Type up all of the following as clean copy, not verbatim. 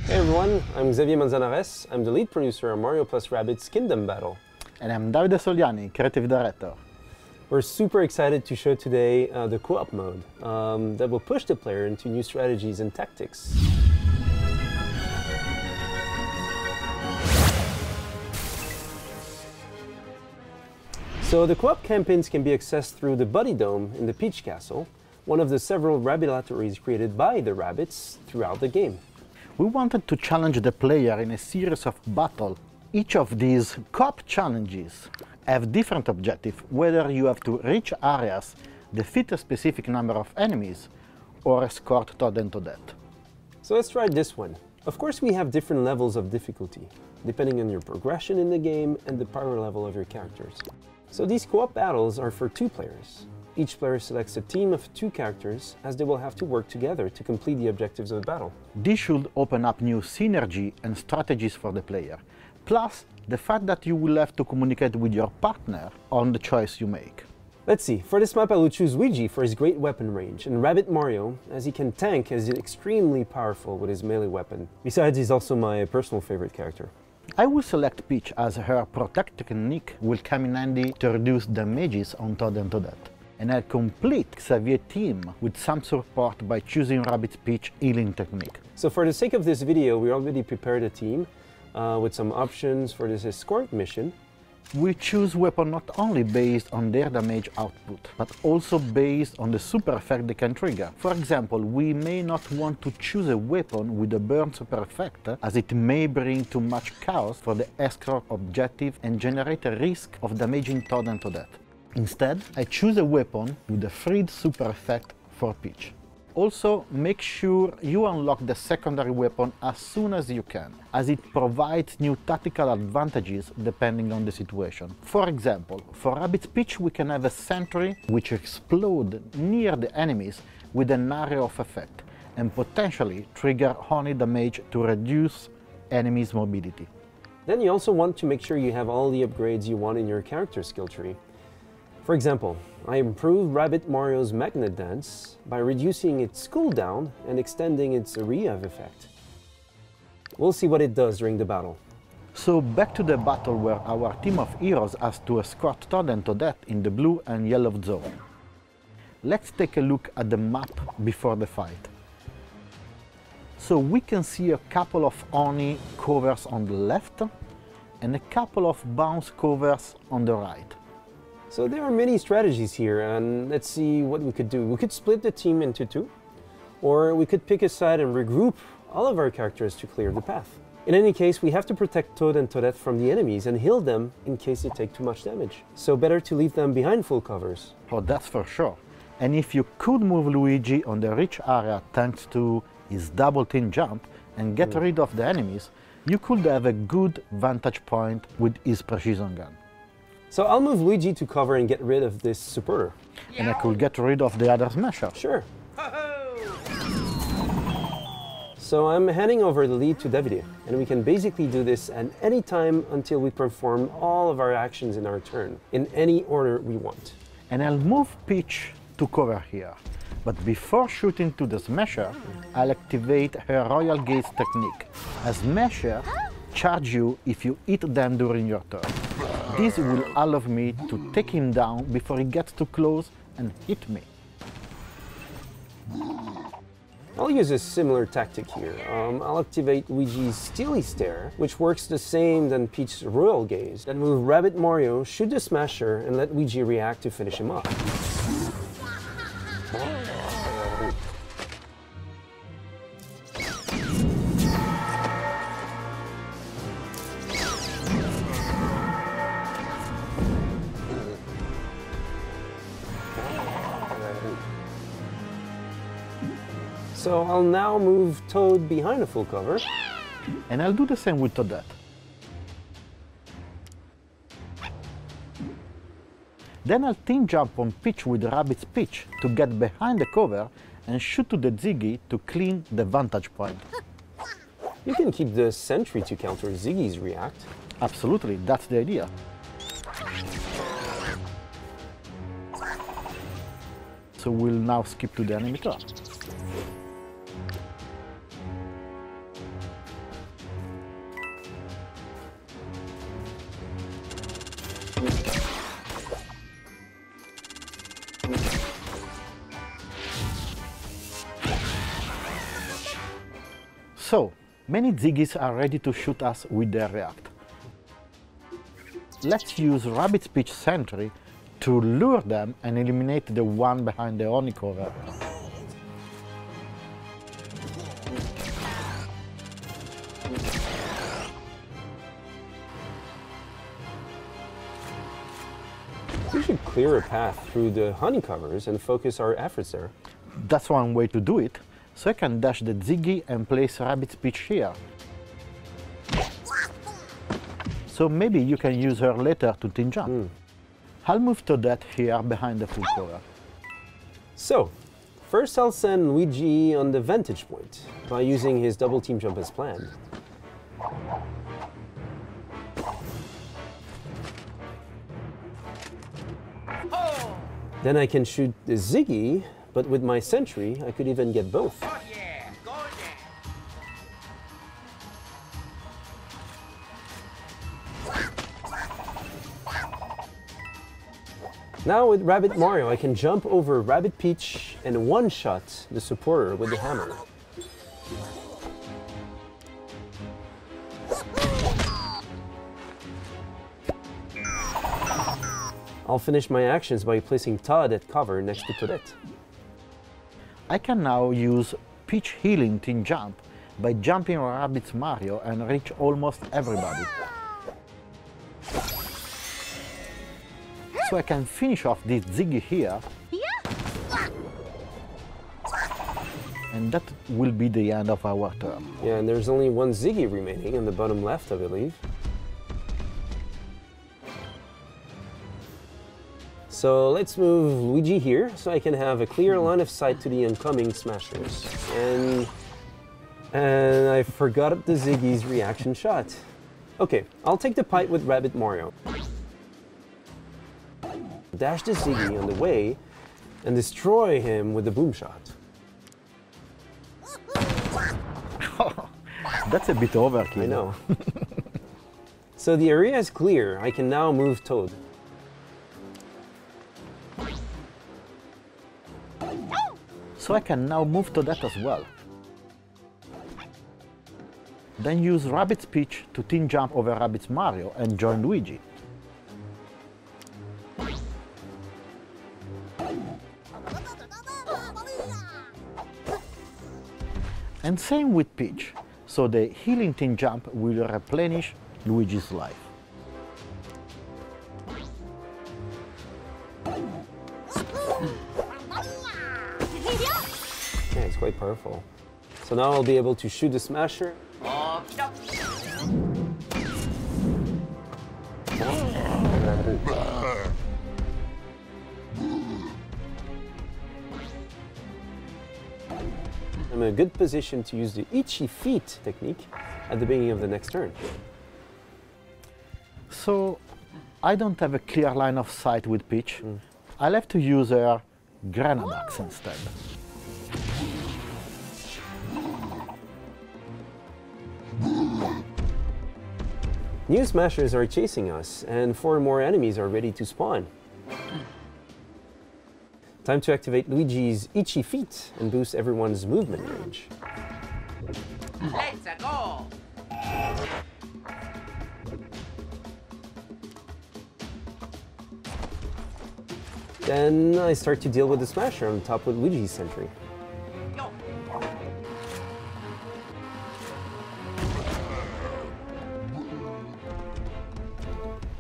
Hey everyone, I'm Kxavье Manzanares. I'm the lead producer on Mario plus Rabbids Kingdom Battle. And I'm David Soliani, creative director. We're super excited to show today the co-op mode that will push the player into new strategies and tactics. So the co-op campaigns can be accessed through the Buddy Dome in the Peach Castle, one of the several Rabbids created by the Rabbids throughout the game. We wanted to challenge the player in a series of battles. Each of these co-op challenges have different objectives, whether you have to reach areas, defeat a specific number of enemies, or escort Toad and Toadette. So let's try this one. Of course, we have different levels of difficulty, depending on your progression in the game and the power level of your characters. So these co-op battles are for 2 players. Each player selects a team of 2 characters, as they will have to work together to complete the objectives of the battle. This should open up new synergy and strategies for the player, plus the fact that you will have to communicate with your partner on the choice you make. Let's see, for this map I will choose Luigi for his great weapon range, and Rabbid Mario, as he can tank, as he's extremely powerful with his melee weapon. Besides, he's also my personal favorite character. I will select Peach, as her protect technique will come in handy to reduce damages on Toad and Toadette. And I'll complete Kxavie's team with some support by choosing Rabbids Peach healing technique. So for the sake of this video, we already prepared a team with some options for this escort mission. We choose weapons not only based on their damage output, but also based on the super effect they can trigger. For example, we may not want to choose a weapon with a burn super effect, as it may bring too much chaos for the escort objective and generate a risk of damaging Toad and Toadette. Instead, I choose a weapon with a freed super effect for Peach. Also, make sure you unlock the secondary weapon as soon as you can, as it provides new tactical advantages depending on the situation. For example, for Rabbids Peach we can have a sentry which explodes near the enemies with an area of effect, and potentially trigger honey damage to reduce enemies' mobility. Then you also want to make sure you have all the upgrades you want in your character skill tree. For example, I improved Rabbid Mario's Magnet Dance by reducing its cooldown and extending its area of effect. We'll see what it does during the battle. So back to the battle where our team of heroes has to escort Toad and Toadette in the blue and yellow zone. Let's take a look at the map before the fight. So we can see a couple of Oni covers on the left and a couple of bounce covers on the right. So there are many strategies here, and let's see what we could do. We could split the team into 2, or we could pick a side and regroup all of our characters to clear the path. In any case, we have to protect Toad and Toadette from the enemies and heal them in case they take too much damage. So better to leave them behind full covers. Oh, that's for sure. And if you could move Luigi on the rich area thanks to his double team jump and get rid of the enemies, you could have a good vantage point with his precision gun. So I'll move Luigi to cover and get rid of this supporter. And I could get rid of the other smasher. Sure. So I'm handing over the lead to David, and we can basically do this at any time until we perform all of our actions in our turn, in any order we want. And I'll move Peach to cover here. But before shooting to the smasher, I'll activate her Royal Gaze technique. A smasher charge you if you hit them during your turn. This will allow me to take him down before he gets too close and hit me. I'll use a similar tactic here. I'll activate Luigi's Steely Stare, which works the same than Peach's Royal Gaze. Then move Rabbid Mario, shoot the smasher, and let Luigi react to finish him off. So I'll now move Toad behind a full cover. And I'll do the same with Toadette. Then I'll team jump on Peach with Rabbids Peach to get behind the cover and shoot to the Ziggy to clean the vantage point. You can keep the sentry to counter Ziggy's react. Absolutely, that's the idea. So we'll now skip to the enemy turn. So, many Ziggies are ready to shoot us with their react. Let's use Rabbids Pitch Sentry to lure them and eliminate the one behind the Oni cover. We should clear a path through the honey covers and focus our efforts there. That's one way to do it. So I can dash the Ziggy and place Rabbids Pitch here. So maybe you can use her later to team jump. I'll move to that here behind the full cover. So, first I'll send Luigi on the vantage point by using his double team jump as planned. Then I can shoot the Ziggy, but with my sentry, I could even get both. Now with Rabbid Mario, I can jump over Rabbid Peach and one-shot the supporter with the hammer. I'll finish my actions by placing Todd at cover next to Toadette. I can now use Peach Healing Team Jump by jumping Rabbids Mario and reach almost everybody. So I can finish off this Ziggy here, and that will be the end of our turn. Yeah, and there's only one Ziggy remaining on the bottom left, I believe. So let's move Luigi here so I can have a clear line of sight to the incoming smashers. And I forgot the Ziggy's reaction shot. Okay, I'll take the pipe with Rabbid Mario. Dash the Ziggy on the way and destroy him with the boom shot. That's a bit overkill. I know. So the area is clear. I can now move Toad. So I can now move to that as well. Then use Rabbids Peach to team jump over Rabbids Mario and join Luigi. And same with Peach, so the healing team jump will replenish Luigi's life. Yeah, it's quite powerful. So now I'll be able to shoot the smasher. I'm in a good position to use the itchy feet technique at the beginning of the next turn. So I don't have a clear line of sight with Peach. I'll have to use her Grenadax instead. New smashers are chasing us, and 4 more enemies are ready to spawn. Time to activate Luigi's itchy feet and boost everyone's movement range. Let's go! Then I start to deal with the smasher on top with Luigi's sentry. Yo.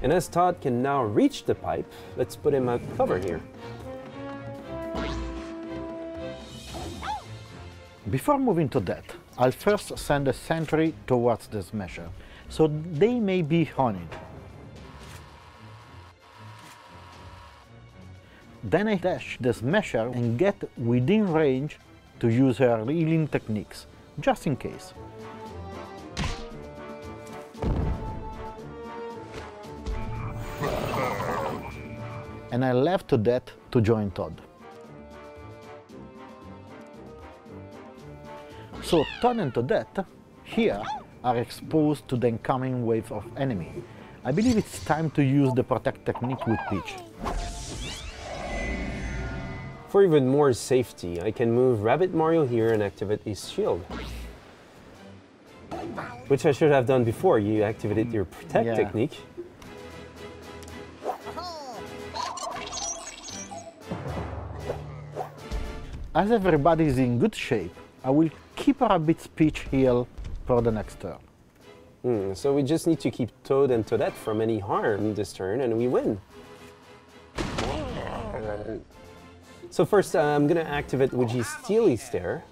And as Todd can now reach the pipe, let's put him at cover here. Before moving to that, I'll first send a sentry towards the smasher, so they may be honeyed. Then I dash the smasher and get within range to use her healing techniques, just in case. And I left to that to join Todd. So Todd and Toadette here are exposed to the incoming wave of enemy. I believe it's time to use the protect technique with Peach. For even more safety, I can move Rabbid Mario here and activate his shield. Which I should have done before you activated your protect technique. As everybody is in good shape, I will keep Rabbids Peach heal for the next turn. So we just need to keep Toad and Toadette from any harm this turn, and we win. So first, I'm gonna activate Luigi's Steely Stare.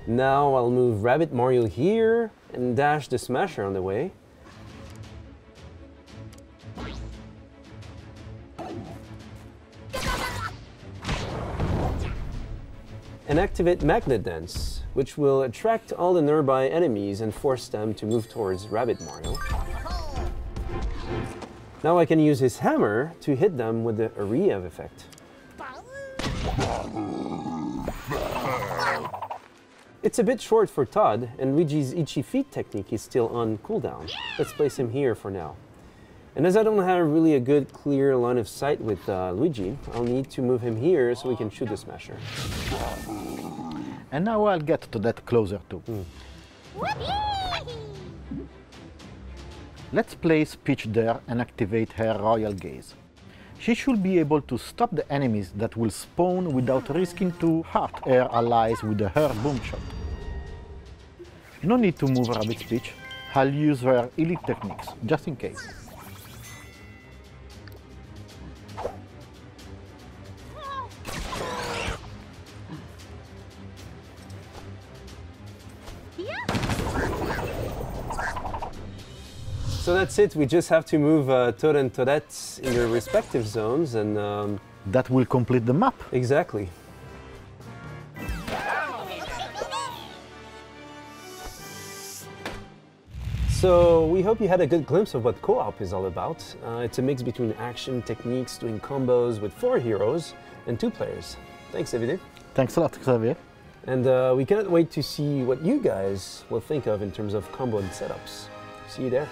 Now I'll move Rabbit Mario here and dash the Smasher on the way. And activate Magnet Dance, which will attract all the nearby enemies and force them to move towards Rabbit Mario. Now I can use his hammer to hit them with the Ariev effect. It's a bit short for Todd, and Luigi's Itchy Feet technique is still on cooldown. Let's place him here for now. And as I don't have really a good clear line of sight with Luigi, I'll need to move him here so we can shoot the Smasher. And now I'll get to that closer too. Let's place Peach there and activate her Royal Gaze. She should be able to stop the enemies that will spawn without risking to hurt her allies with her boom shot. No need to move Rabbids Peach. I'll use her elite techniques, just in case. So that's it, we just have to move Toad and Toadette in their respective zones and... that will complete the map. Exactly. So we hope you had a good glimpse of what co-op is all about. It's a mix between action, techniques, doing combos with 4 heroes and 2 players. Thanks, David. Thanks a lot, Xavier. And we cannot wait to see what you guys will think of in terms of combo and setups. See you there.